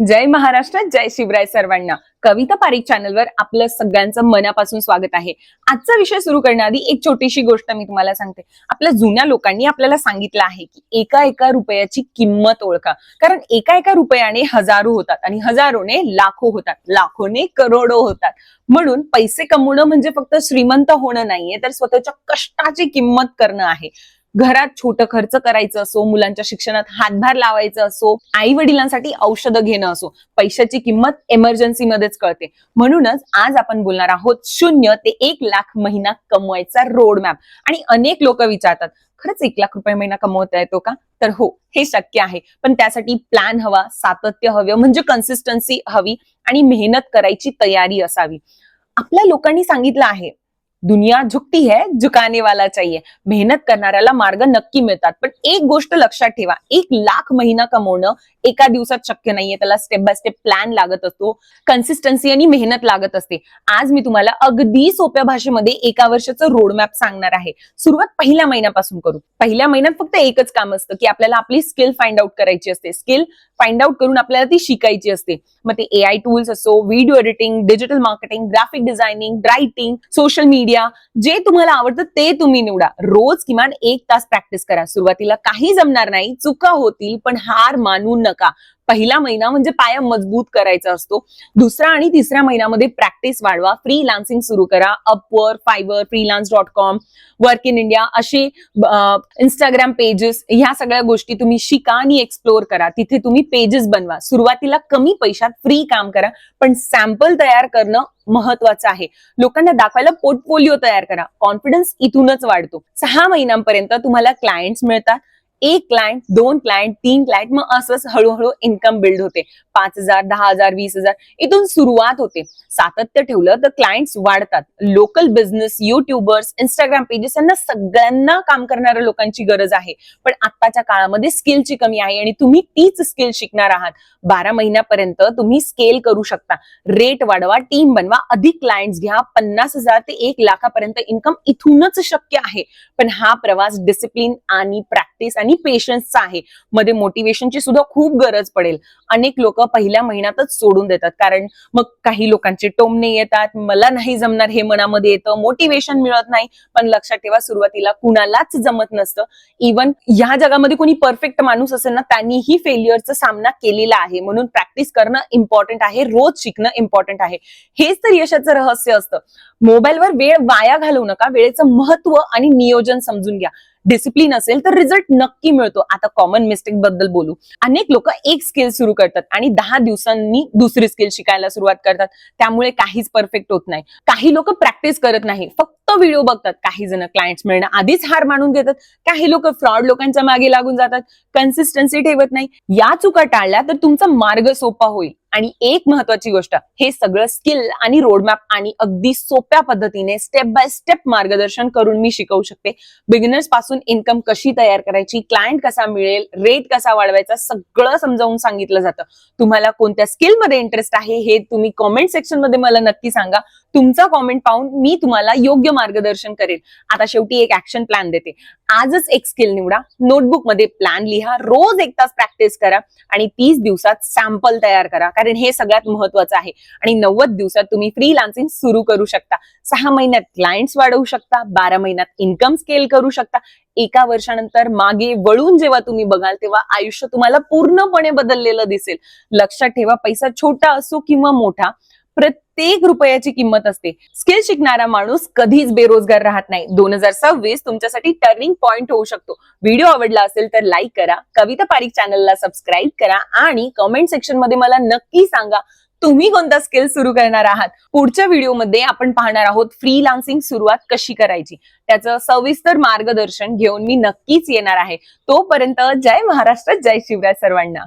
जय महाराष्ट्र, जय शिवराय सर्वांना. कविता पारिक चॅनलवर आपलं सगळ्यांचं मनापासून स्वागत आहे. आजचा विषय सुरू करण्याआधी एक छोटीशी गोष्ट मी तुम्हाला सांगते. आपल्या जुन्या लोकांनी आपल्याला सांगितलं आहे की एका एका रुपयाची किंमत ओळखा, कारण एका एका रुपयाने हजारो होतात आणि हजारोने लाखो होतात, लाखोने करोडो होतात. म्हणून पैसे कमवणं म्हणजे फक्त श्रीमंत होणं नाहीये, तर स्वतःच्या कष्टाची किंमत करणं आहे. घरात छोटं खर्च करायचं असो, मुलांच्या शिक्षणात हातभार लावायचं असो, आई वडिलांसाठी औषधं घेणं असो, पैशाची किंमत इमर्जन्सी मध्येच कळते. म्हणूनच आज आपण बोलणार आहोत 0 ते 1 लाख महिना कमवायचा रोड मॅप. आणि अनेक लोक विचारतात, खरंच 1 लाख रुपये महिना कमवता येतो का? तर हो, हे शक्य आहे, पण त्यासाठी प्लॅन हवा, सातत्य हवं, म्हणजे कन्सिस्टन्सी हवी आणि मेहनत करायची तयारी असावी. आपल्या लोकांनी सांगितलं आहे, दुनिया झुकती है, झुकाने वाला चाहिए. मेहनत करणाऱ्याला मार्ग नक्की मिळतात. पण एक गोष्ट लक्षात ठेवा, 1 लाख महिना कमवणं एका दिवसात शक्य नाहीये. त्याला स्टेप बाय स्टेप प्लॅन लागत असतो, कन्सिस्टन्सी आणि मेहनत लागत असते. आज मी तुम्हाला अगदी सोप्या भाषेमध्ये एका वर्षाचं रोडमॅप सांगणार आहे. सुरुवात पहिल्या महिन्यापासून करू. पहिल्या महिन्यात फक्त एकच काम असतं की आपल्याला आपली स्किल फाइंड आउट करायची असते. स्किल फाइंड आउट करून आपल्याला ती शिकायची असते. मग ते AI टूल्स असो, video editing, digital marketing, graphic designing, writing, social media, जे तुम्हाला आवडतं ते तुम्ही निवडा. रोज किमान 1 तास प्रॅक्टिस करा. सुरुवातीला काही जमणार नाही, चुका होतील, पण हार मानू नका. पहिला महिना म्हणजे पाया मजबूत करायचा असतो. दुसरा आणि तिसऱ्या महिन्यामध्ये प्रॅक्टिस वाढवा. फ्रीलान्सिंग सुरू करा. Upwork, fibre, freelance.com, work in India असे इंस्टाग्राम पेजेस, ह्या सगळ्या गोष्टी तुम्ही शिका आणि एक्सप्लोर करा. तिथे तुम्ही पेजेस बनवा. सुरुवातीला कमी पैशात फ्री काम करा, पण सॅम्पल तयार करणं महत्वाचं आहे. लोकांना दाखवायला पोर्टफोलिओ तयार करा. कॉन्फिडन्स इथूनच वाढतो. 6 महिन्यांपर्यंत तुम्हाला क्लायंट्स मिळतात. 1 क्लायंट, 2 क्लायंट, 3 क्लायंट, मग असंच हळूहळू इन्कम बिल्ड होते. 5,000, 10,000, 20,000 इथून सुरुवात होते. सातत्य ठेवलं तर क्लायंट्स वाढतात. Local business, YouTubers, Instagram pages, यांना सगळ्यांना काम करणाऱ्या लोकांची गरज आहे. पण आताच्या काळामध्ये स्किलची कमी आहे आणि तुम्ही तीच स्किल शिकणार आहात. 12 महिन्यापर्यंत तुम्ही स्केल करू शकता. रेट वाढवा, टीम बनवा, अधिक क्लायंट्स घ्या. 50,000 ते 1 लाखापर्यंत इन्कम इथूनच शक्य आहे. पण हा प्रवास डिसिप्लिन आणि प्रॅक्टिस आणि पेशन्सचा आहे. मध्ये मोटिवेशनची सुद्धा खूप गरज पडेल. अनेक लोक पहिल्या महिन्यातच सोडून देतात, कारण मग काही लोकांचे टोमणे येतात, मला नाही जमणार हे मनामध्ये येतं, मोटिवेशन मिळत नाही. पण लक्षात ठेवा, सुरुवातीला कुणालाच जमत नसतं. इव्हन ह्या जगामध्ये कोणी परफेक्ट माणूस असेल ना, त्यांनीही फेल्युअरचा सामना केलेला आहे. म्हणून प्रॅक्टिस करणं इम्पॉर्टंट आहे, रोज शिकणं इम्पॉर्टंट आहे. हेच तर यशाचं रहस्य असतं. मोबाईलवर वेळ वाया घालवू नका. वेळेचं महत्व आणि नियोजन समजून घ्या. डिसिप्लिन असेल तर रिझल्ट नक्की मिळतो. आता कॉमन मिस्टेक बद्दल बोलू. अनेक लोक एक स्किल सुरू करतात आणि 10 दिवसांनी दुसरी स्किल शिकायला सुरुवात करतात. त्यामुळे काहीच परफेक्ट होत नाही. काही लोक प्रॅक्टिस करत नाही, फक्त व्हिडिओ बघतात. काही जण क्लायंट्स मिळणं आधीच हार मानून घेतात. काही लोक फ्रॉड लोकांच्या मागे लागून जातात, कन्सिस्टन्सी ठेवत नाही. या चुका टाळल्या तर तुमचा मार्ग सोपा होईल. आणि एक महत्वाची गोष्ट, हे सगळं स्किल आणि रोडमॅप आणि अगदी सोप्या पद्धतीने स्टेप बाय स्टेप मार्गदर्शन करून मी शिकवू शकते. बिगिनर्स पासून इन्कम कशी तयार करायची, क्लायंट कसा मिळेल, रेट कसा वाढवायचा, सगळं समजावून सांगितलं जातं. तुम्हाला कोणत्या स्किल मध्ये इंटरेस्ट आहे हे तुम्ही कॉमेंट सेक्शन मध्ये मला नक्की सांगा. तुमचा कॉमेंट पाहून मी तुम्हाला योग्य मार्गदर्शन करेल. आता शेवटी एक ऍक्शन प्लॅन देते. आजच एक स्किल निवडा, नोटबुक मध्ये प्लॅन लिहा, रोज 1 तास प्रॅक्टिस करा आणि 30 दिवसात सॅम्पल तयार करा, कारण हे सगळ्यात महत्वाचं आहे. आणि 90 दिवसात तुम्ही फ्रीलान्सिंग सुरू करू शकता. 6 महिन्यात क्लायंट्स वाढवू शकता. 12 महिन्यात इन्कम स्केल करू शकता. एका वर्षानंतर मागे वळून जेव्हा तुम्ही बघाल, तेव्हा आयुष्य तुम्हाला पूर्णपणे बदललेलं दिसेल. लक्षात ठेवा, पैसा छोटा असो किंवा मोठा, प्रत्येक रुपयाची किंमत असते. स्किल शिकणारा माणूस कधीच बेरोजगार राहत नाही. 2026 तुमच्यासाठी टर्निंग पॉइंट होऊ शकतो. व्हिडिओ आवडला असेल तर लाईक करा, कविता पारिक चॅनलला सबस्क्राईब करा आणि कमेंट सेक्शन मध्ये मला नक्की सांगा तुम्ही कोणता स्किल सुरू करणार आहात. पुढच्या व्हिडिओमध्ये आपण पाहणार आहोत फ्रीलान्सिंग सुरुवात कशी करायची. त्याचं सविस्तर मार्गदर्शन घेऊन मी नक्कीच येणार आहे. तोपर्यंत जय महाराष्ट्र, जय शिवराय सर्वांना.